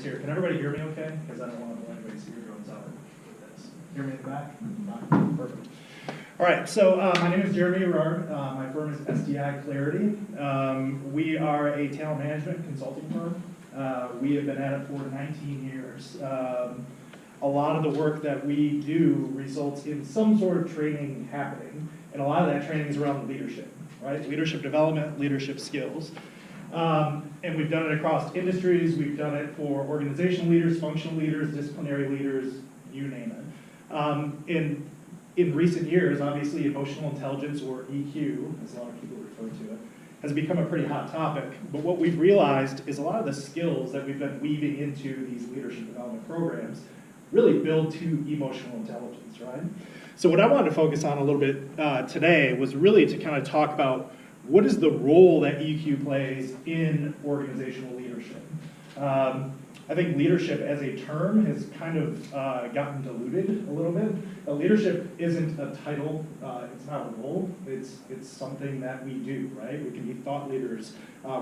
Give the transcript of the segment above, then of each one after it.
here. Can everybody hear me okay? Because I don't want to blow anybody's eardrums out with this. Hear me in the back? Fine. Perfect. All right, so my name is Jeremy Erard. My firm is SDI Clarity. We are a talent management consulting firm. We have been at it for 19 years. A lot of the work that we do results in some sort of training happening, and a lot of that training is around leadership, right? Leadership development, leadership skills. And we've done it across industries. We've done it for organizational leaders, functional leaders, disciplinary leaders, you name it. In recent years, obviously, emotional intelligence, or EQ, as a lot of people refer to it, has become a pretty hot topic. But what we've realized is a lot of the skills that we've been weaving into these leadership development programs really build to emotional intelligence, right? So what I wanted to focus on a little bit today was really to kind of talk about what is the role that EQ plays in organizational leadership. I think leadership as a term has kind of gotten diluted a little bit. Leadership isn't a title, it's not a role, it's something that we do, right? We can be thought leaders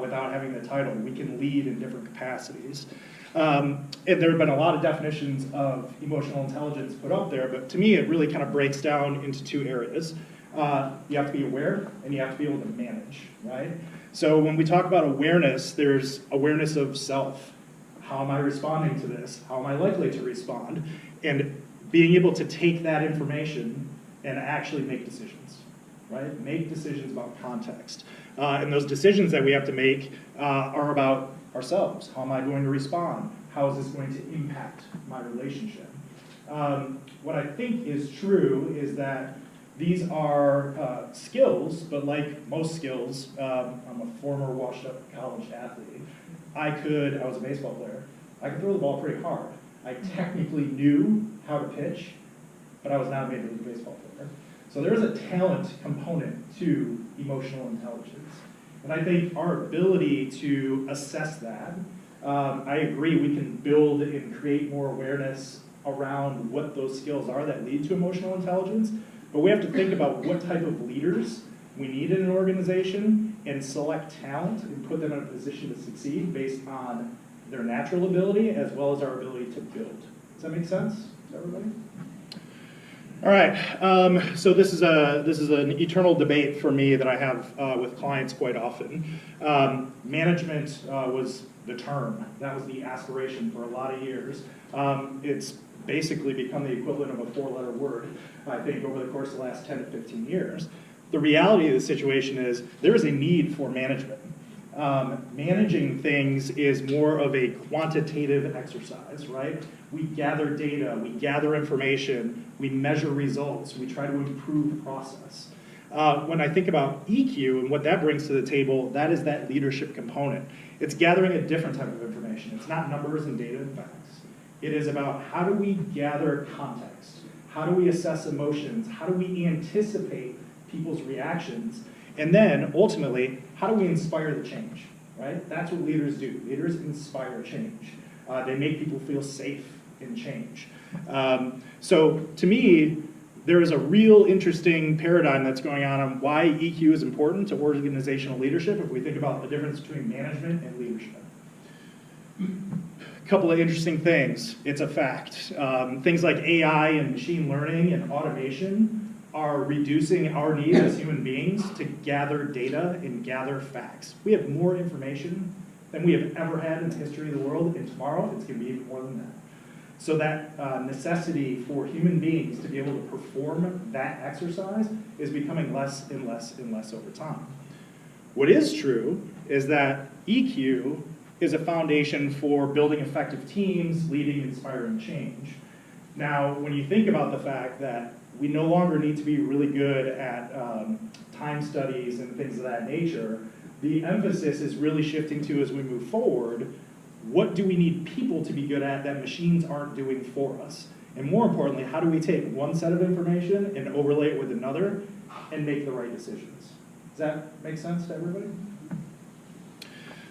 without having the title. We can lead in different capacities. And there have been a lot of definitions of emotional intelligence put up there, but to me it really kind of breaks down into two areas. You have to be aware and you have to be able to manage, right? So when we talk about awareness, there's awareness of self. How am I responding to this? How am I likely to respond? And being able to take that information and actually make decisions, right? Make decisions about context. And those decisions that we have to make are about ourselves. How am I going to respond? How is this going to impact my relationship? What I think is true is that these are skills, but like most skills, I'm a former washed-up college athlete. I was a baseball player, I could throw the ball pretty hard. I technically knew how to pitch, but I was not a Major League Baseball player. So there is a talent component to emotional intelligence. And I think our ability to assess that, I agree we can build and create more awareness around what those skills are that lead to emotional intelligence, but we have to think about what type of leaders we need in an organization and select talent and put them in a position to succeed based on their natural ability as well as our ability to build. Does that make sense to everybody? All right, so this is an eternal debate for me that I have with clients quite often. Management was the term. That was the aspiration for a lot of years. It's basically become the equivalent of a four-letter word, I think, over the course of the last 10 to 15 years. The reality of the situation is there is a need for management. Managing things is more of a quantitative exercise, right? We gather data, we gather information, we measure results, we try to improve process. When I think about EQ and what that brings to the table, that is that leadership component. It's gathering a different type of information. It's not numbers and data and facts. It is about how do we gather context? How do we assess emotions? How do we anticipate people's reactions? And then, ultimately, how do we inspire the change, right? That's what leaders do. Leaders inspire change. They make people feel safe in change. So, to me, there is a real interesting paradigm that's going on why EQ is important to organizational leadership if we think about the difference between management and leadership. A couple of interesting things. It's a fact. Things like AI and machine learning and automation are reducing our need as human beings to gather data and gather facts. We have more information than we have ever had in the history of the world, and tomorrow it's going to be even more than that. So that necessity for human beings to be able to perform that exercise is becoming less and less and less over time. What is true is that EQ is a foundation for building effective teams, leading, inspiring change. Now, when you think about the fact that we no longer need to be really good at time studies and things of that nature, the emphasis is really shifting to, as we move forward, what do we need people to be good at that machines aren't doing for us? And more importantly, how do we take one set of information and overlay it with another and make the right decisions? Does that make sense to everybody?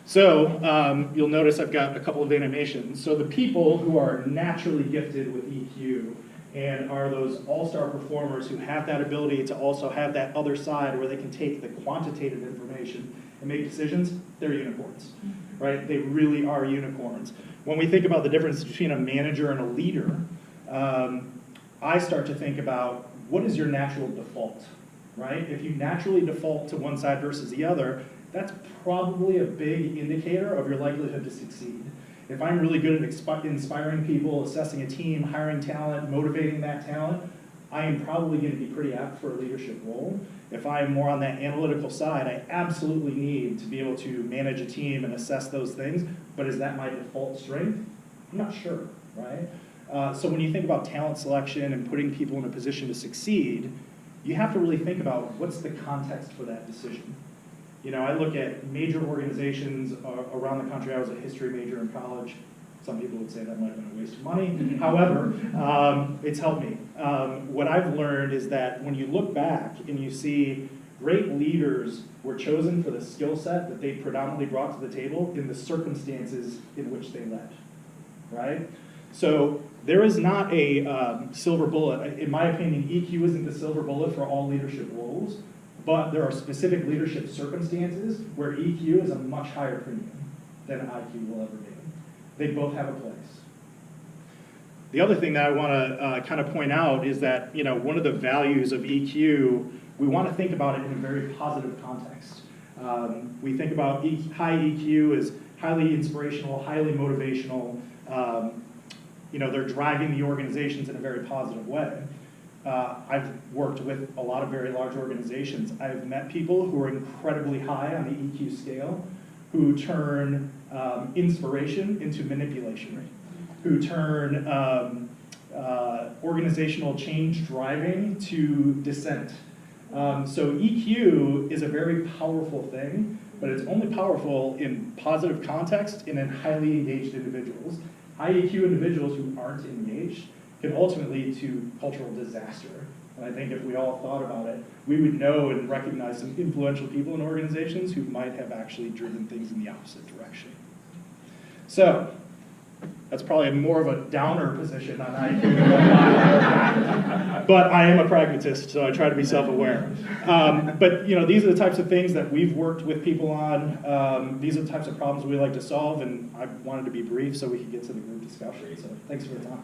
So you'll notice I've got a couple of animations. So the people who are naturally gifted with EQ and are those all-star performers who have that ability to also have that other side where they can take the quantitative information and make decisions, they're unicorns, right? They really are unicorns. when we think about the difference between a manager and a leader, I start to think about what is your natural default, right? If you naturally default to one side versus the other, that's probably a big indicator of your likelihood to succeed. If I'm really good at inspiring people, assessing a team, hiring talent, motivating that talent, I am probably going to be pretty apt for a leadership role. If I'm more on that analytical side, I absolutely need to be able to manage a team and assess those things, but is that my default strength? I'm not sure, right? So when you think about talent selection and putting people in a position to succeed, you have to really think about what's the context for that decision. You know, I look at major organizations around the country. I was a history major in college. Some people would say that might have been a waste of money. However, it's helped me. What I've learned is that when you look back and you see great leaders were chosen for the skill set that they predominantly brought to the table in the circumstances in which they led, right? So there is not a silver bullet. In my opinion, EQ isn't the silver bullet for all leadership roles, but there are specific leadership circumstances where EQ is a much higher premium than IQ will ever be. They both have a place. The other thing that I want to kind of point out is that, you know, one of the values of EQ, we want to think about it in a very positive context. We think about high EQ as highly inspirational, highly motivational. You know, they're driving the organizations in a very positive way. I've worked with a lot of very large organizations. I've met people who are incredibly high on the EQ scale, who turn inspiration into manipulation, who turn organizational change driving to dissent. So EQ is a very powerful thing, but it's only powerful in positive context and in highly engaged individuals. High EQ individuals who aren't engaged can ultimately lead to cultural disaster. And I think if we all thought about it, we would know and recognize some influential people in organizations who might have actually driven things in the opposite direction. So that's probably more of a downer position on IQ. But I am a pragmatist, so I try to be self-aware. But you know, these are the types of things that we've worked with people on. These are the types of problems we like to solve, and I wanted to be brief so we could get to the group discussion. So thanks for your time.